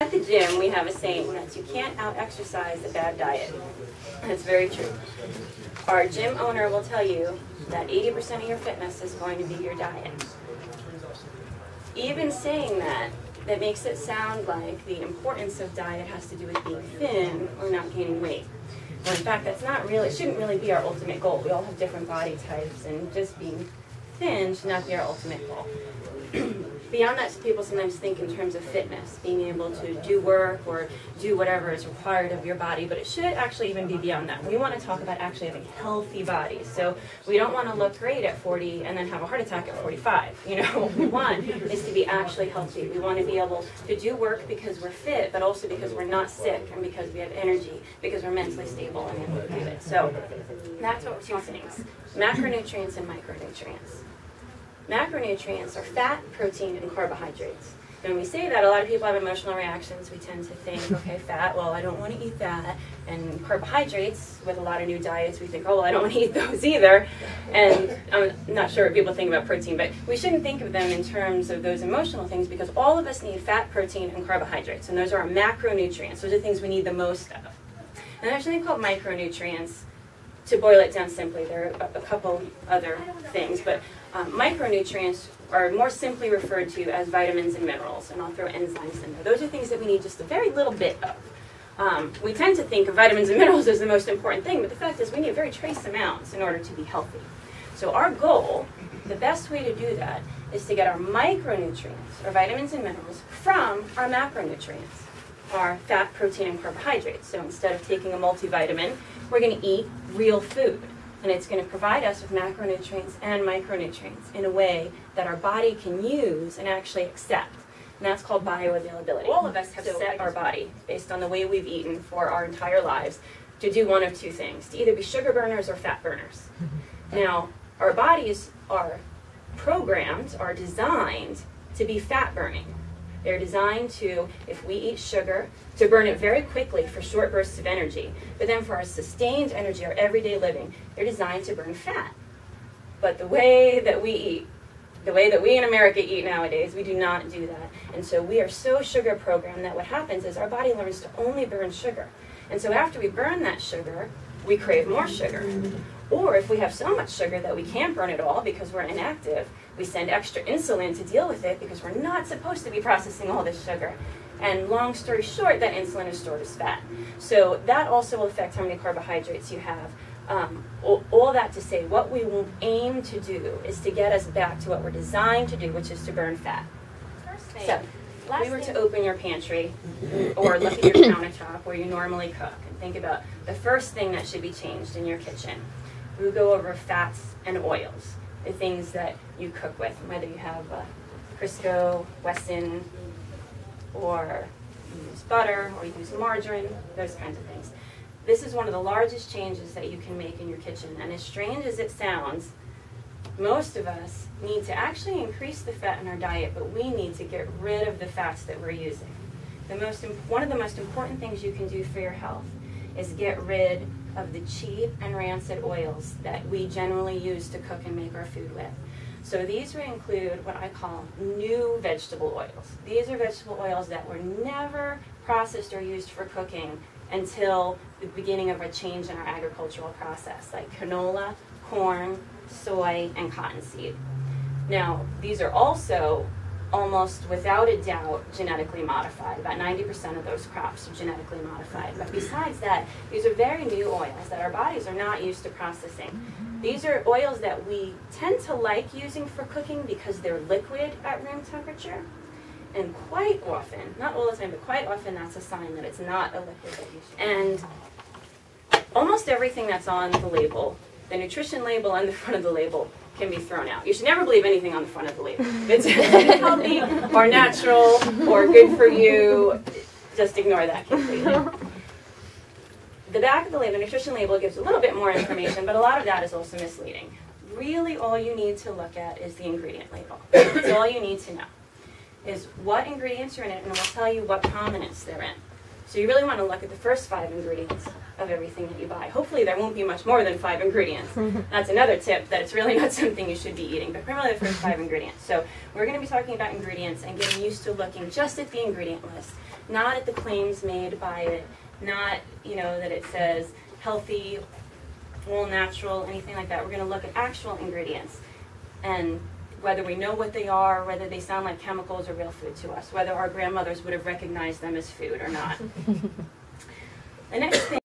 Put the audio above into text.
At the gym, we have a saying that you can't out-exercise a bad diet. And it's very true. Our gym owner will tell you that 80% of your fitness is going to be your diet. Even saying that makes it sound like the importance of diet has to do with being thin or not gaining weight. Well, in fact, that's not really, it shouldn't really be our ultimate goal. We all have different body types, and just being thin should not be our ultimate goal. Beyond that, people sometimes think in terms of fitness, being able to do work or do whatever is required of your body, but it should actually even be beyond that. We want to talk about actually having healthy bodies. So we don't want to look great at 40 and then have a heart attack at 45. You know, what we want is to be actually healthy. We want to be able to do work because we're fit, but also because we're not sick and because we have energy, because we're mentally stable and able to do it. So that's what we're two things: macronutrients and micronutrients. Macronutrients are fat, protein, and carbohydrates. And when we say that, a lot of people have emotional reactions. We tend to think, okay, fat, well, I don't want to eat that. And carbohydrates, with a lot of new diets, we think, oh, well, I don't want to eat those either. And I'm not sure what people think about protein, but we shouldn't think of them in terms of those emotional things, because all of us need fat, protein, and carbohydrates. And those are our macronutrients. Those are things we need the most of. And there's something called micronutrients. To boil it down simply, there are a couple other things, but micronutrients are more simply referred to as vitamins and minerals, and I'll throw enzymes in there. Those are things that we need just a very little bit of. We tend to think of vitamins and minerals as the most important thing, but the fact is we need very trace amounts in order to be healthy. So our goal, the best way to do that, is to get our micronutrients, or vitamins and minerals, from our macronutrients, our fat, protein, and carbohydrates. So instead of taking a multivitamin, we're going to eat real food. And it's going to provide us with macronutrients and micronutrients in a way that our body can use and actually accept. And that's called bioavailability. All of us have set our body, based on the way we've eaten for our entire lives, to do one of two things: to either be sugar burners or fat burners. Now, our bodies are programmed, are designed to be fat burning. They're designed to, if we eat sugar, to burn it very quickly for short bursts of energy. But then for our sustained energy, our everyday living, they're designed to burn fat. But the way that we eat, the way that we in America eat nowadays, we do not do that. And so we are so sugar programmed that what happens is our body learns to only burn sugar. And so after we burn that sugar, we crave more sugar. Or if we have so much sugar that we can't burn it all because we're inactive, we send extra insulin to deal with it because we're not supposed to be processing all this sugar. And long story short, that insulin is stored as fat. So that also will affect how many carbohydrates you have. All that to say, what we will aim to do is to get us back to what we're designed to do, which is to burn fat. So if we were to open your pantry or look at your countertop where you normally cook and think about the first thing that should be changed in your kitchen, we would go over fats and oils, the things that you cook with, whether you have Crisco, Wesson, or you use butter, or you use margarine, those kinds of things. This is one of the largest changes that you can make in your kitchen, and as strange as it sounds, most of us need to actually increase the fat in our diet, but we need to get rid of the fats that we're using. One of the most important things you can do for your health is get rid of the cheap and rancid oils that we generally use to cook and make our food with. So these would include what I call new vegetable oils. These are vegetable oils that were never processed or used for cooking until the beginning of a change in our agricultural process, like canola, corn, soy, and cottonseed. Now, these are also almost without a doubt genetically modified. About 90% of those crops are genetically modified. But besides that, these are very new oils that our bodies are not used to processing. These are oils that we tend to like using for cooking because they're liquid at room temperature. And quite often, not all the time, but quite often that's a sign that it's not a liquid that you should. And almost everything that's on the label, the nutrition label and the front of the label, can be thrown out. You should never believe anything on the front of the label. If it's healthy or natural or good for you, just ignore that completely. The back of the label, the nutrition label, gives a little bit more information, but a lot of that is also misleading. Really, all you need to look at is the ingredient label. That's all you need to know, is what ingredients are in it, and it will tell you what prominence they're in. So you really want to look at the first 5 ingredients of everything that you buy. Hopefully there won't be much more than 5 ingredients. That's another tip, that it's really not something you should be eating, but primarily the first 5 ingredients. So we're going to be talking about ingredients and getting used to looking just at the ingredient list, not at the claims made by it, not, you know, that it says healthy, all natural, anything like that. We're going to look at actual ingredients and whether we know what they are, whether they sound like chemicals or real food to us, whether our grandmothers would have recognized them as food or not. The next thing